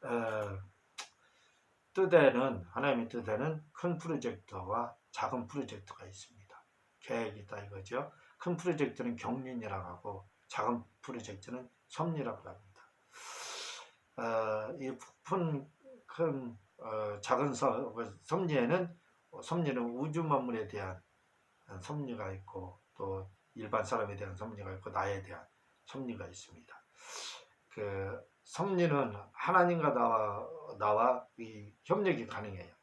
어, 뜻에는 하나님의 뜻에는 큰 프로젝트와 작은 프로젝트가 있습니다. 계획이 있다 이거죠. 큰 프로젝트는 경륜이라고 하고 작은 프로젝트는 섭리라고 합니다. 큰 작은 섭리에는 우주 만물에 대한 섭리가 있고 또 일반 사람에 대한 섭리가 있고 나에 대한 섭리가 있습니다. 그 섭리는 하나님과 나와 이 협력이 가능해요.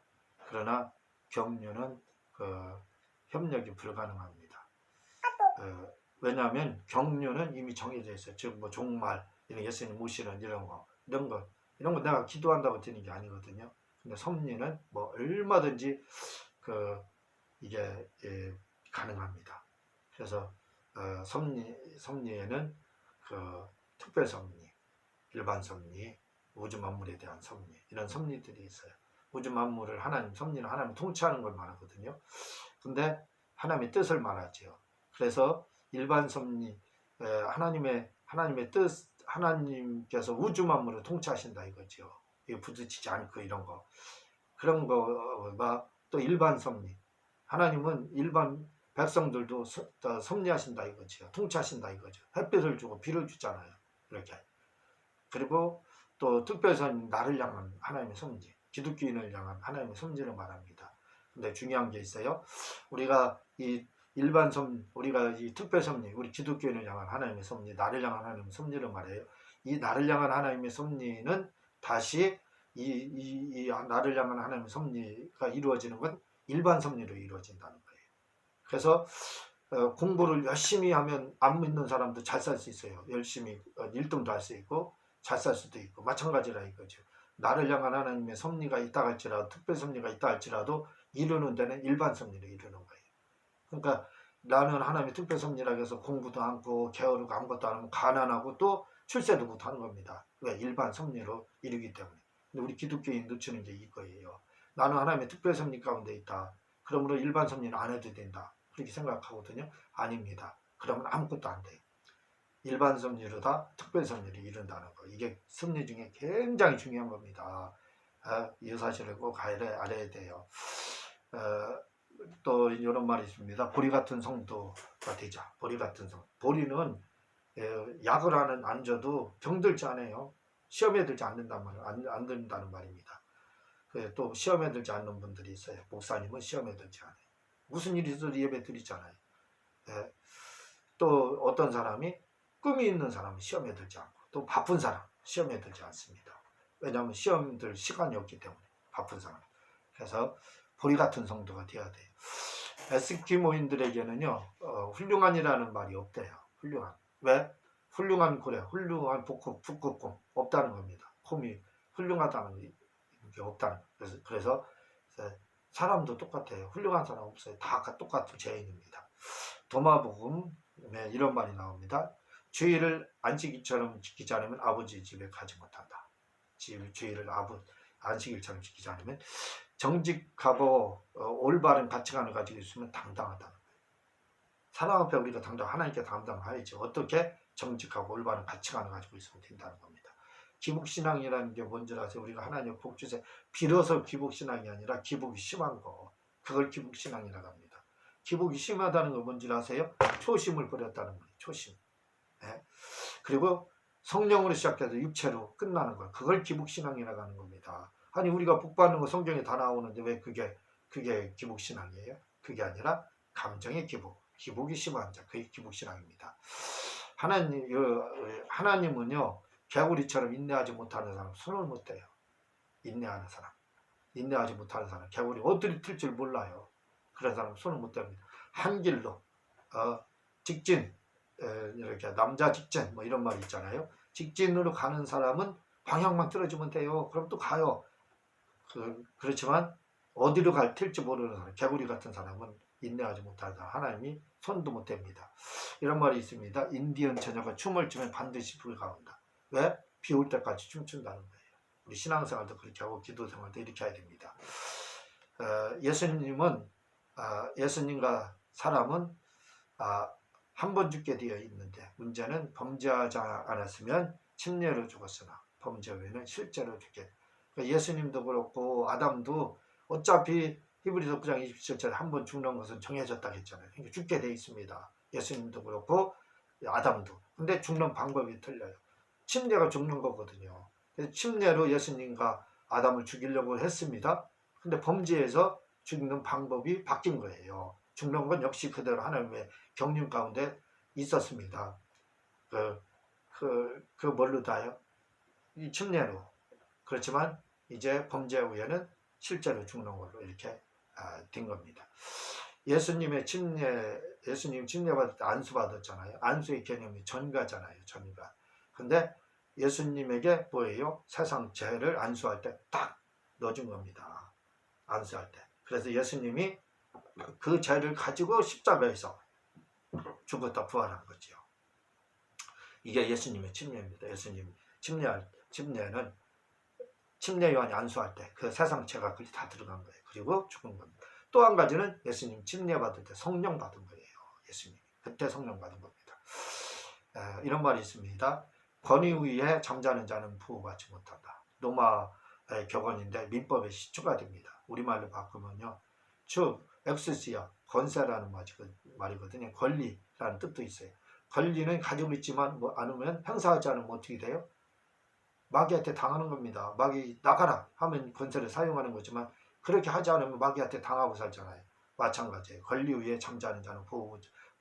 그러나 경륜은 협력이 불가능합니다. 왜냐하면 경륜은 이미 정해져 있어요. 즉 뭐 종말, 이런 예수님 모시는 이런 거 내가 기도한다고 되는 게 아니거든요. 근데 섭리는 뭐 얼마든지 이게 가능합니다. 그래서 섭리에는 특별 섭리, 일반 섭리, 우주 만물에 대한 섭리, 이런 섭리들이 있어요. 우주 만물을 섭리는 하나님 통치하는 걸 말하거든요. 근데 하나님의 뜻을 말하죠. 그래서 일반 섭리, 하나님의 뜻, 하나님께서 우주 만물을 통치하신다 이거죠. 이거 부딪히지 않고 이런 거. 그런 거가 또 일반 섭리. 하나님은 일반 백성들도 섭리하신다 이거죠. 통치하신다 이거죠. 햇빛을 주고 비를 주잖아요. 이렇게. 그리고 또 특별선 나를 향한 하나님의 섭리, 기독교인을 향한 하나님의 섭리를 말합니다. 근데 중요한 게 있어요. 우리가 이 우리가 이 특별 섭리, 우리 기독교인을 향한 하나님의 섭리, 나를 향한 하나님의 섭리를 말해요. 이 나를 향한 하나님의 섭리는 다시 이 나를 향한 하나님의 섭리가 이루어지는 건 일반 섭리로 이루어진다는 거예요. 그래서 공부를 열심히 하면 안 믿는 사람도 잘 살 수 있어요. 열심히 1등도 할 수 있고 잘 살 수도 있고 마찬가지라 이거죠. 나를 향한 하나님의 섭리가 있다 할지라도 특별 섭리가 있다 할지라도 이루는 데는 일반 섭리를 이루는 거예요. 그러니까 나는 하나님의 특별 섭리라고 해서 공부도 않고 게으르고 아무것도 안 하면 가난하고 또 출세도 못하는 겁니다. 왜? 일반 섭리로 이루기 때문에. 근데 우리 기독교인 놓치는 게 이거예요. 나는 하나님의 특별 섭리 가운데 있다. 그러므로 일반 섭리는 안 해도 된다. 그렇게 생각하거든요. 아닙니다. 그러면 아무것도 안 돼요. 일반 섭리로다 특별 섭리를 이룬다는 거. 이게 섭리 중에 굉장히 중요한 겁니다. 이 사실을 꼭 알아야 돼요. 또 이런 말이 있습니다. 보리 같은 성도가 되자. 보리 같은 성. 보리는 약을 안 줘도 병들지 않아요. 시험에 들지 않는다는 안 든다는 말입니다. 또 시험에 들지 않는 분들이 있어요. 목사님은 시험에 들지 않아요. 무슨 일이 있어도 예배 드리잖아요. 또 어떤 사람이 꿈이 있는 사람은 시험에 들지 않고 또 바쁜 사람 시험에 들지 않습니다. 왜냐하면 시험 들 시간이 없기 때문에 바쁜 사람. 그래서 보리 같은 성도가 되어야 돼요. 에스키모인들에게는요 훌륭한이라는 말이 없대요. 훌륭한. 왜? 훌륭한 고래, 훌륭한 북극곰 없다는 겁니다. 곰이 훌륭하다는 게 없다는 거예요. 그래서 사람도 똑같아요. 훌륭한 사람 없어요. 다 똑같은 죄인입니다. 도마복음에 이런 말이 나옵니다. 주의를 안식일처럼 지키지 않으면 아버지 집에 가지 못한다. 주의를 안식일처럼 지키지 않으면 정직하고 올바른 가치관을 가지고 있으면 당당하다는 거예요. 사람 앞에 우리가 하나님께 당당해야죠. 어떻게? 정직하고 올바른 가치관을 가지고 있으면 된다는 겁니다. 기복신앙이라는 게 뭔지 아세요? 우리가 하나님 복 주세요. 빌어서 기복신앙이 아니라 기복이 심한 거. 그걸 기복신앙이라고 합니다. 기복이 심하다는 거 뭔지 아세요? 초심을 버렸다는 거예요. 초심. 네? 그리고 성령으로 시작해서 육체로 끝나는 거. 그걸 기복신앙이라고 하는 겁니다. 아니 우리가 복 받는 거 성경에 다 나오는데 왜 그게 기복신앙이에요? 그게 아니라 감정의 기복이 심한 자. 그게 기복신앙입니다. 하나님은요 개구리처럼 인내하지 못하는 사람 손을 못 대요. 인내하지 못하는 사람 개구리 어떻게 틀 줄 몰라요. 그런 사람 손을 못 댑니다. 한 길로 직진 이렇게 남자 직진 뭐 이런 말 있잖아요. 직진으로 가는 사람은 방향만 틀어주면 돼요. 그럼 또 가요. 그렇지만 어디로 튈지 모르는 사람 개구리 같은 사람은 인내하지 못하는 사람 하나님이 손도 못 댑니다. 이런 말이 있습니다. 인디언 처녀가 춤을 추면 반드시 비가 온다. 왜? 비 올 때까지 춤춘다는 거예요. 우리 신앙생활도 그렇게 하고 기도생활도 이렇게 해야 됩니다. 예수님과 사람은 한 번 죽게 되어 있는데 문제는 범죄하지 않았으면 침례로 죽었으나 범죄 후에는 실제로 죽게. 그러니까 예수님도 그렇고 아담도 어차피 히브리서 9장 27절에 한 번 죽는 것은 정해졌다고 했잖아요. 그러니까 죽게 돼 있습니다. 예수님도 그렇고 아담도. 근데 죽는 방법이 틀려요. 침례가 죽는 거거든요. 그래서 침례로 예수님과 아담을 죽이려고 했습니다. 근데 범죄에서 죽는 방법이 바뀐 거예요. 죽는 건 역시 그대로 하나님의 경륜 가운데 있었습니다. 뭘로 다요? 이 침례로. 그렇지만 이제 범죄 후에는 실제로 죽는 걸로 이렇게 된 겁니다. 예수님 침례받을 때 안수받았잖아요. 안수의 개념이 전가잖아요. 전가. 근데 예수님에게 뭐예요? 세상 죄를 안수할 때 딱 넣어준 겁니다. 안수할 때. 그래서 예수님이 그 죄를 가지고 십자가에서 죽었다 부활한 거죠. 이게 예수님의 침례입니다. 예수님 침례는 침례 요한이 안수할 때 그 세상 죄가 그리 다 들어간 거예요. 그리고 죽은 겁니다. 또 한 가지는 예수님 침례 받을 때 성령 받은 거예요. 예수님 그때 성령 받은 겁니다. 이런 말이 있습니다. 권위 위에 잠자는 자는 보호받지 못한다. 로마의 격언인데 민법에 시초가 됩니다. 우리말로 바꾸면요. 즉 엑스시아 권세라는 말이거든요. 권리라는 뜻도 있어요. 권리는 가지고 있지만 않으면 행사하지 않으면 어떻게 돼요? 마귀한테 당하는 겁니다. 마귀 나가라 하면 권세를 사용하는 거지만 그렇게 하지 않으면 마귀한테 당하고 살잖아요. 마찬가지예요. 권리 위에 잠자는 자는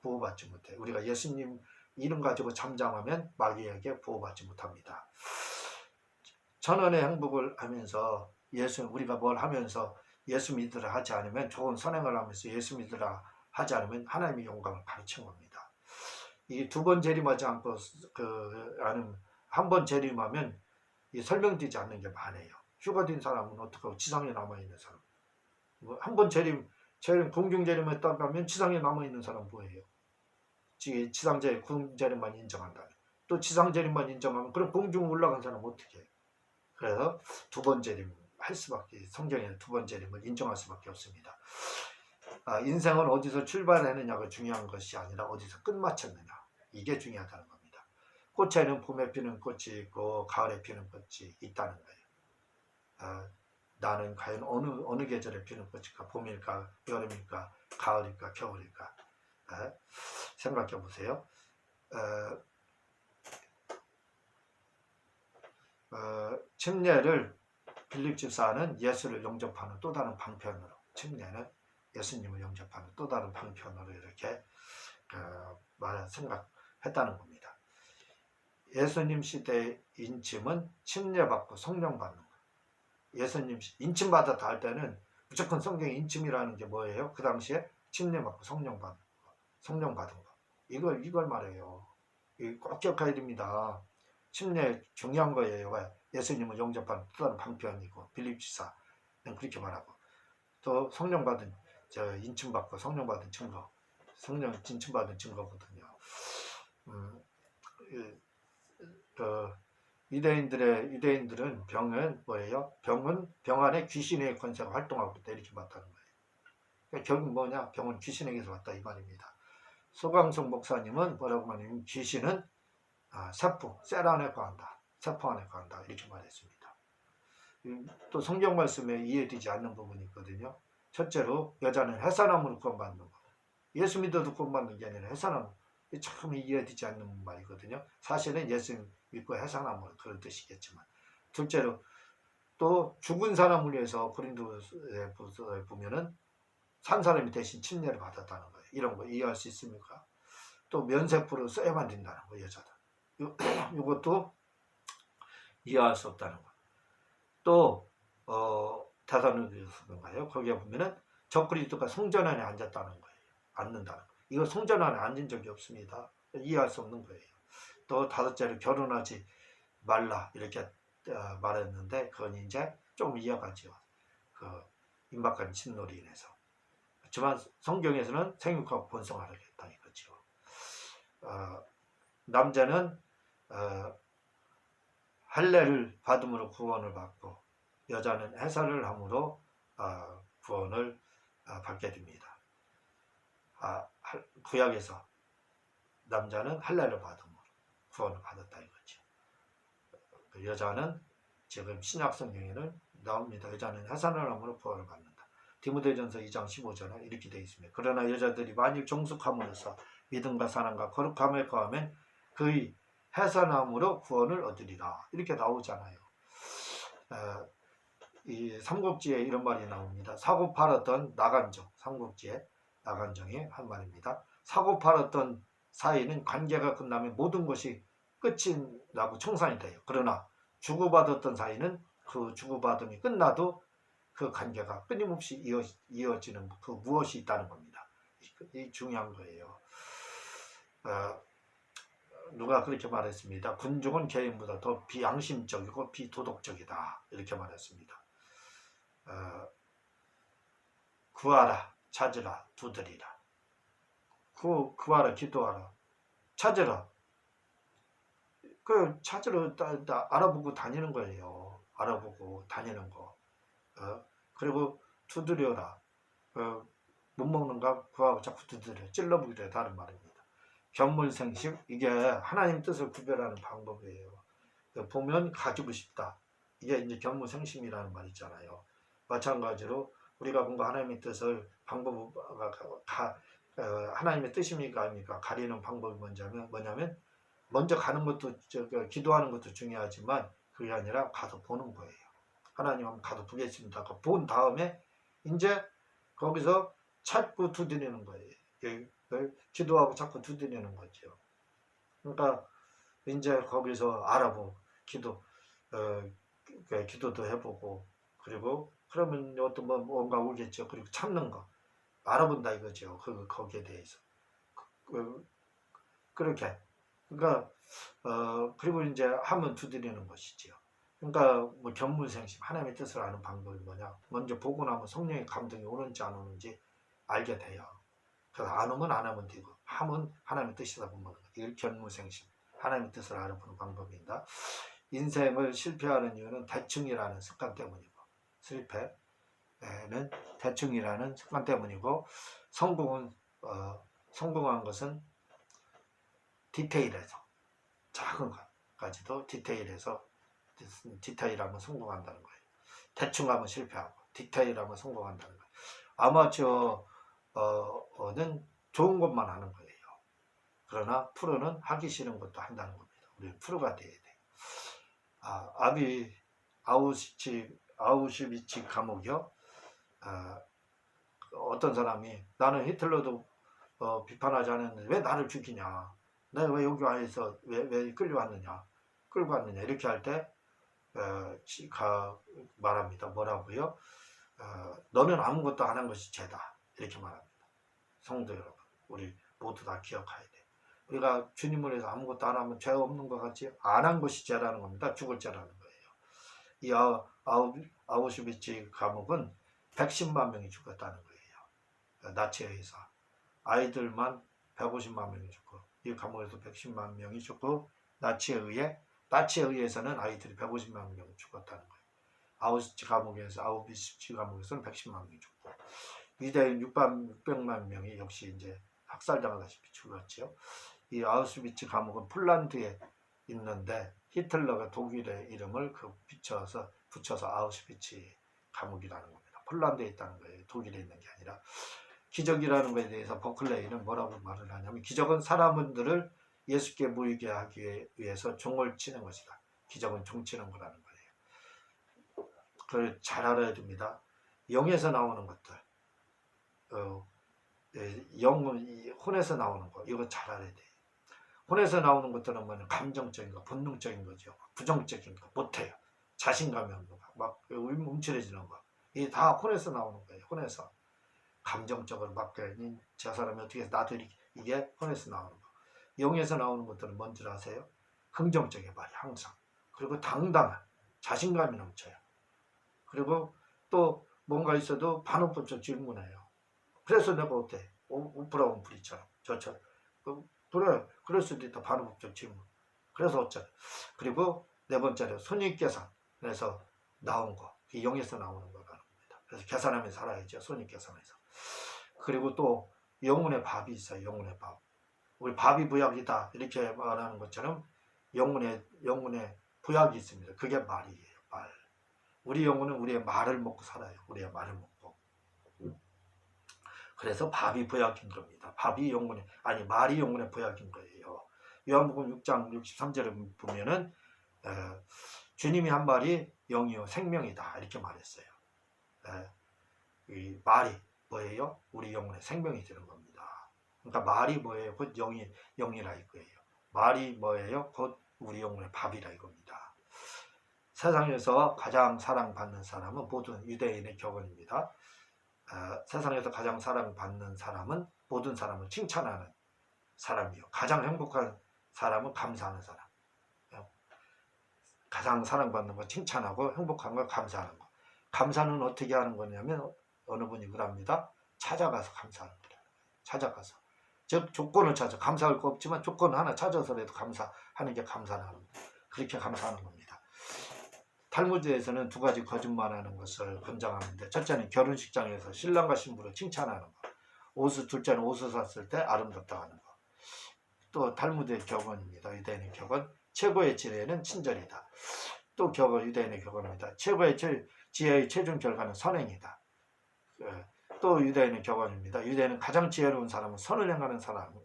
보호받지 못해. 우리가 예수님 이름 가지고 잠잠하면 마귀에게 보호받지 못합니다. 전원의 행복을 하면서 우리가 뭘 하면서 예수 믿으라 하지 않으면 좋은 선행을 하면서 예수 믿으라 하지 않으면 하나님의 영광을 가르친 겁니다. 이 두 번 재림하지 않고 한 번 재림하면 설명되지 않는 게 많아요. 휴가 된 사람은 어떡하고 지상에 남아있는 사람. 한 번 공중 재림했다고 하면 지상에 남아있는 사람 뭐예요? 공중 재림만 인정한다. 또 지상 재림만 인정하면 그럼 공중 올라간 사람 어떻게 해요? 그래서 두 번 재림 할 수밖에, 성경에는 두 번 재림을 인정할 수밖에 없습니다. 인생은 어디서 출발했느냐가 중요한 것이 아니라 어디서 끝마쳤느냐, 이게 중요하다는 겁니다. 꽃에는 봄에 피는 꽃이 있고 가을에 피는 꽃이 있다는 거예요. 나는 과연 어느 계절에 피는 꽃일까? 봄일까? 여름일까? 가을일까? 겨울일까? 생각해 보세요. 침례를 빌립 집사는 예수를 영접하는 또 다른 방편으로, 침례는 예수님을 영접하는 또 다른 방편으로 이렇게 생각했다는 겁니다. 예수님 시대의 인침은 침례받고 성령 받는 거. 예수님 인침 받았다 할 때는 무조건 성경 인침이라는 게 뭐예요? 그 당시에 침례받고 성령 받은 거. 이걸 말해요. 꼭 기억해야 됩니다. 침례 중요한 거예요. 예수님을 영접하는 또 다른 방편이고, 빌립 지사는 그렇게 말하고, 또 성령 받은 인침 받고 성령 받은 증거, 성령 인침 받은 증거거든요. 유대인들은 병은 뭐예요? 병 안에 귀신의 권세가 활동하고 있다 이렇게 봤다는 거예요. 그러니까 결국 뭐냐? 병은 귀신에게서 왔다 이 말입니다. 소강성 목사님은 뭐라고 말하냐면 귀신은 세포 안에 거한다. 세포 안에 거한다 이렇게 말했습니다. 또 성경 말씀에 이해되지 않는 부분이 있거든요. 첫째로 여자는 해산함으로 구원받는 거. 예수 믿어도 구원받는 게 아니라 해산함. 참 이해되지 않는 말이거든요. 사실은 예수 믿고 해산함으로 그런 뜻이겠지만. 둘째로 또 죽은 사람을 위해서 고린도에 보면은 산 사람이 대신 침례를 받았다는 거예요. 이런 거 이해할 수 있습니까? 또 면세부로 써야만 된다는 거, 여자다. 이것도 이해할 수 없다는 거. 또 대사로니가요. 거기에 보면은 적그리스도가 성전 안에 앉았다는 거예요. 앉는다는 거. 이거 성전 안에 앉은 적이 없습니다. 이해할 수 없는 거예요. 또 다섯째로 결혼하지 말라 이렇게 말했는데 그건 이제 좀 이해가죠. 임박한 신노로 인해서. 하지만 성경에서는 생육하고 번성하겠다 이거죠. 남자는 할례를 받음으로 구원을 받고 여자는 해산을 함으로 구원을 받게 됩니다. 구약에서 남자는 할례를 받음으로 구원을 받았다 이거죠. 여자는 지금 신약 성경에는 나옵니다. 여자는 해산을 함으로 부활을 받는다. 디모데전서 2장 15절에 이렇게 되어 있습니다. 그러나 여자들이 만일 정숙함으로써 믿음과 사랑과 거룩함을 거하면 그의 해산함으로 구원을 얻으리라. 이렇게 나오잖아요. 이 삼국지에 이런 말이 나옵니다. 사고 팔았던 나간정, 삼국지에 나간정이 한 말입니다. 사고 팔았던 사이는 관계가 끝나면 모든 것이 끝이 나고 청산이 돼요. 그러나 주고받았던 사이는 그 주고받음이 끝나도 그 관계가 끊임없이 이어지는 그 무엇이 있다는 겁니다. 이 중요한 거예요. 누가 그렇게 말했습니다. 군중은 개인보다 더 비양심적이고 비도덕적이다. 이렇게 말했습니다. 구하라, 찾으라, 두드리라. 구하라, 기도하라, 찾으라. 그 찾으러 알아보고 다니는 거예요. 알아보고 다니는 거. 그리고 두드려라. 못 먹는 거 구하고 자꾸 두드려. 찔러보기로 다른 말입니다. 견물생식, 이게 하나님 뜻을 구별하는 방법이에요. 보면 가지고 싶다. 이게 이제 견물생심이라는 말 있잖아요. 마찬가지로 우리가 뭔가 하나님의 뜻을 하나님의 뜻입니까 아닙니까? 가리는 방법이 뭐냐면 먼저 가는 것도 기도하는 것도 중요하지만 그게 아니라 가서 보는 거예요. 하나님 한번 가서 보겠습니다. 본 다음에 이제 거기서 찾고 두드리는 거예요. 기도하고 자꾸 두드리는 거죠. 그러니까 이제 거기서 알아보고 기도도 해보고 그리고 그러면 어떤 뭔가 오겠죠. 그리고 참는 거 알아본다 이거죠. 거기에 대해서 그렇게 그러니까 그리고 이제 하면 두드리는 것이지요. 그러니까 뭐 견물생심 하나님의 뜻을 아는 방법이 뭐냐? 먼저 보고 나면 성령의 감동이 오는지 안 오는지 알게 돼요. 그래서 안 오면 안 하면 되고 하면 하나님의 뜻이다 보면 이걸 견물생심 하나님의 뜻을 알아보는 방법입니다. 인생을 실패하는 이유는 대충이라는 습관 때문이고 실패는 대충이라는 습관 때문이고 성공한 것은 디테일에서 작은 것까지도 디테일하면 성공한다는 거예요. 대충 하면 실패하고 디테일하면 성공한다는 거예요. 아마추어는 좋은 것만 하는 거예요. 그러나 프로는 하기 싫은 것도 한다는 겁니다. 우리 프로가 돼야 돼요. 아우슈비츠 감옥이요. 어떤 사람이 나는 히틀러도 비판하지 않았는데 왜 나를 죽이냐? 내가 왜 여기 와서 왜 끌고 왔느냐 이렇게 할 때 말합니다. 뭐라고요? 너는 아무것도 안 한 것이 죄다 이렇게 말합니다. 성도 여러분, 우리 모두 다 기억해야 돼. 우리가 주님을 위해서 아무것도 안 하면 죄 없는 것 같지? 안 한 것이 죄라는 겁니다. 죽을 죄라는 거예요. 이 아우슈비츠 감옥은 110만 명이 죽었다는 거예요. 나치에 의해서 아이들만 150만 명이 죽고 이 감옥에서 110만 명이 죽고 나치에 의해서는 아이들이 150만 명이 죽었다는 거예요. 아우슈비츠 감옥에서는 110만 명이 죽고 유대인 600만 명이 역시 이제 학살당하다시피 죽었죠. 이 아우슈비츠 감옥은 폴란드에 있는데 히틀러가 독일의 이름을 붙여서 아우슈비츠 감옥이라는 겁니다. 폴란드에 있다는 거예요. 독일에 있는 게 아니라. 기적이라는 것에 대해서 버클레이는 뭐라고 말을 하냐면 기적은 사람들을 예수께 모이게 하기 위해서 종을 치는 것이다. 기적은 종 치는 거라는 거예요. 그걸 잘 알아야 됩니다. 영에서 나오는 것들, 혼에서 나오는 거 이거 잘 알아야 돼요. 혼에서 나오는 것들은 뭐냐 감정적인 거, 본능적인 거죠. 부정적인 거 못해요. 자신감이 없는 거, 막 움츠러지는 거, 이게 다 혼에서 나오는 거예요. 혼에서 감정적으로 막 저 사람이 어떻게 해서 나도 이게 혼에서 나오는 거. 영에서 나오는 것들은 뭔지 아세요? 긍정적인 말이 항상. 그리고 당당한 자신감이 넘쳐요. 그리고 또 뭔가 있어도 반응법적 질문해요. 그래서 내가 어때? 오프라 윈프리처럼 저처럼 그래 그럴 수도 있다. 반응법적 질문. 그래서 어쩌래. 그리고 네 번째로 손익계산에서 나온 거. 영에서 나오는 거라는 겁니다. 그래서 계산하면서 살아야죠. 손익계산에서. 그리고 또 영혼의 밥이 있어요. 영혼의 밥. 우리 밥이 부약이다 이렇게 말하는 것처럼 영혼의 보약이 있습니다. 그게 말이에요. 말. 우리 영혼은 우리의 말을 먹고 살아요. 우리의 말을 먹고. 그래서 밥이 보약인 겁니다. 밥이 영혼의, 아니 말이 영혼의 보약인 거예요. 요한복음 6장 63절을 보면은 주님이 한 말이 영이요 생명이다 이렇게 말했어요. 이 말이 뭐예요? 우리 영혼의 생명이 되는 겁니다. 그러니까 말이 뭐예요? 곧 영이라 이거예요. 말이 뭐예요? 곧 우리 영혼의 밥이라 이겁니다. 세상에서 가장 사랑받는 사람은 모든 유대인의 격언입니다. 세상에서 가장 사랑받는 사람은 모든 사람을 칭찬하는 사람이요. 가장 행복한 사람은 감사하는 사람. 가장 사랑받는 거 칭찬하고 행복한 거 감사하는 거. 감사는 어떻게 하는 거냐면 어느 분이 그럽니다. 찾아가서 감사하는 거예요. 찾아가서. 즉 조건을 찾아. 감사할 거 없지만 조건 하나 찾아서라도 감사하는 게 감사하는 겁니다. 그렇게 감사하는 겁니다. 탈무드에서는 두 가지 거짓말하는 것을 권장하는데 첫째는 결혼식장에서 신랑과 신부를 칭찬하는 거. 둘째는 옷을 샀을 때 아름답다 하는 거. 또 탈무드의 격언입니다. 유대인의 격언. 최고의 지혜는 친절이다. 또 격언 유대인의 격언입니다. 최고의 지혜의 최종 결과는 선행이다. 또 유대인의 격언입니다. 유대인은 가장 지혜로운 사람은 선을 행하는 사람이라는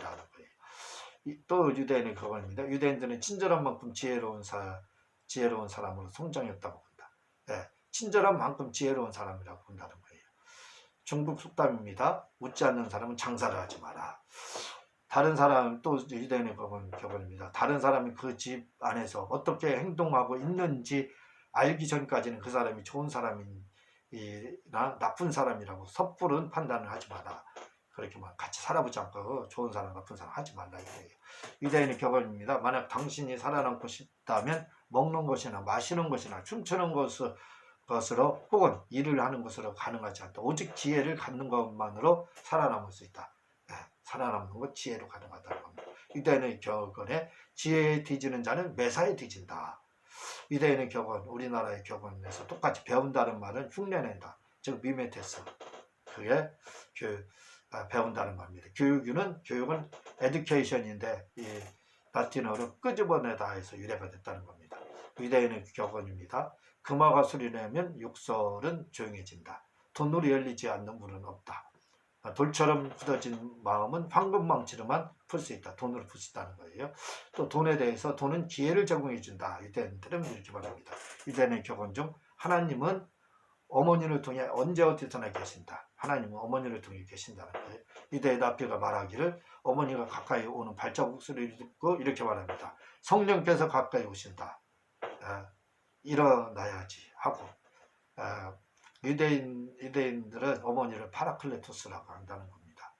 거예요. 또 유대인의 격언입니다. 유대인들은 친절한 만큼 지혜로운 사람으로 성장했다고 본다. 친절한 만큼 지혜로운 사람이라고 본다는 거예요. 중국 속담입니다. 웃지 않는 사람은 장사를 하지 마라. 다른 사람, 또 유대인의 격언입니다. 다른 사람이 그 집 안에서 어떻게 행동하고 있는지 알기 전까지는 그 사람이 좋은 사람이나 나쁜 사람이라고 섣부른 판단을 하지 마라. 그렇게만 같이 살아보지 않고 좋은 사람, 나쁜 사람 하지 말라 이거예요. 유대인의 격언입니다. 만약 당신이 살아남고 싶다면 먹는 것이나 마시는 것이나 춤추는 것으로 혹은 일을 하는 것으로 가능하지 않다. 오직 지혜를 갖는 것만으로 살아남을 수 있다. 살아남는 것 지혜로 가능하다는 겁니다. 유대인의 격언에 지혜에 뒤지는 자는 매사에 뒤진다. 유대인의 격언, 우리나라의 격언에서 똑같이 배운다는 말은 흉내낸다. 즉 미메테스. 그게 배운다는 말입니다. 교육은 education인데 이 라틴어로 끄집어내다 해서 유래가 됐다는 겁니다. 유대인의 격언입니다. 금화가 수리내면 욕설은 조용해진다. 돈으로 열리지 않는 문은 없다. 돌처럼 굳어진 마음은 황금망치로만 풀 수 있다. 돈으로 풀 수 있다는 거예요. 또 돈에 대해서 돈은 기회를 제공해 준다. 유대인들은 이렇게 말합니다. 유대인의 격언 중 하나님은 어머니를 통해 언제 어디서나 계신다. 하나님은 어머니를 통해 계신다는 거예요. 유대의 납비가 말하기를 어머니가 가까이 오는 발자국 소리를 듣고 이렇게 말합니다. 성령께서 가까이 오신다. 일어나야지 하고 유대인들은 어머니를 파라클레토스라고 한다는 겁니다.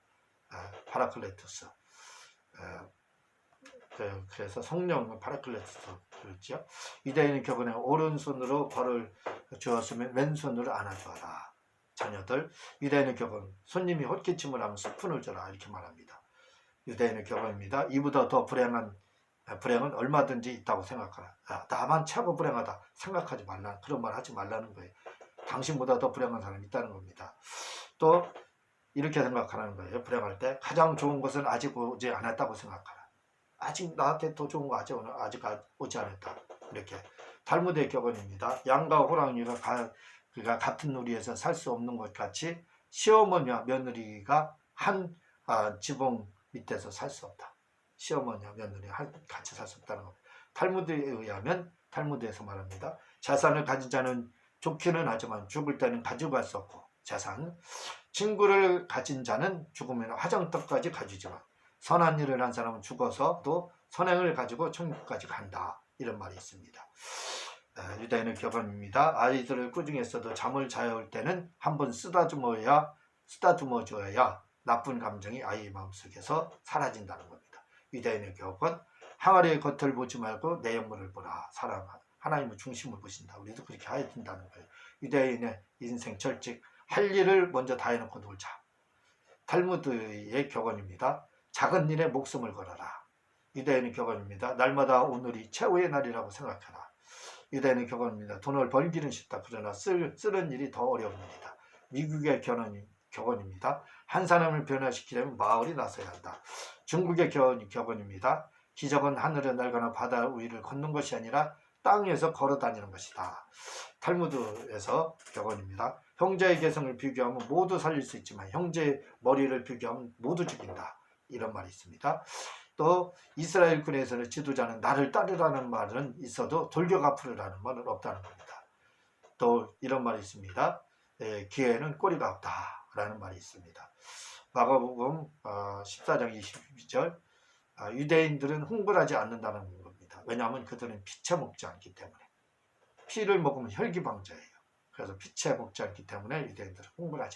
파라클레토스. 그래서 성령은 파라클레토스 그렇죠. 유대인의 격언에 오른손으로 벌을 주었으면 왼손으로 안아주어라. 자녀들. 유대인의 격언. 손님이 헛기침을 하면 스푼을 줘라 이렇게 말합니다. 유대인의 격언입니다. 이보다 더 불행은 얼마든지 있다고 생각하라. 나만 최고 불행하다 생각하지 말라. 그런 말 하지 말라는 거예요. 당신보다 더 불행한 사람이 있다는 겁니다. 또 이렇게 생각하는 거예요. 불행할 때 가장 좋은 것은 아직 오지 않았다고 생각하라. 아직 나한테 더 좋은 거 아직 오지 않았다. 이렇게. 탈무드의 격언입니다. 양과 호랑이가 같은 누리에서 살 수 없는 것 같이 시어머니와 며느리가 한 지붕 밑에서 살 수 없다. 시어머니와 며느리 같이 살 수 없다는 겁니다. 탈무드에 의하면 탈무드에서 말합니다. 자산을 가진 자는 좋기는 하지만 죽을 때는 가지고 갈 수 없고 재산. 친구를 가진 자는 죽으면 화장터까지 가지지만 선한 일을 한 사람은 죽어서 또 선행을 가지고 천국까지 간다. 이런 말이 있습니다. 유대인의 격언입니다. 아이들을 꾸중했어도 잠을 자올 때는 한번 쓰다듬어 줘야 나쁜 감정이 아이의 마음속에서 사라진다는 겁니다. 유대인의 격언. 항아리의 겉을 보지 말고 내 영문을 보라. 하나님의 중심을 보신다. 우리도 그렇게 해야 된다는 거예요. 유대인의 인생 철칙. 할 일을 먼저 다 해놓고 놀자. 탈무드의 격언입니다. 작은 일에 목숨을 걸어라. 유대인의 격언입니다. 날마다 오늘이 최후의 날이라고 생각해라. 유대인의 격언입니다. 돈을 벌기는 쉽다. 그러나 쓰는 일이 더 어려운 일이다. 미국의 격언입니다. 한 사람을 변화시키려면 마을이 나서야 한다. 중국의 격언입니다. 기적은 하늘을 날거나 바다 위를 걷는 것이 아니라 땅에서 걸어 다니는 것이다. 탈무드에서 격언입니다. 형제의 개성을 비교하면 모두 살릴 수 있지만 형제의 머리를 비교하면 모두 죽인다. 이런 말이 있습니다. 또 이스라엘 군에서는 지도자는 나를 따르라는 말은 있어도 돌격 앞으로라는 말은 없다는 겁니다. 또 이런 말이 있습니다. 기회는 꼬리가 없다라는 말이 있습니다. 마가복음 14장 22절 유대인들은 흥분하지 않는다는 겁니다. 왜냐하면 그들은 피채 먹지 않기 때문에. 피를 먹으면 혈기방자예요. 그래서 피채 먹지 않기 때문에 유대인들은 흥분하지 않습니다.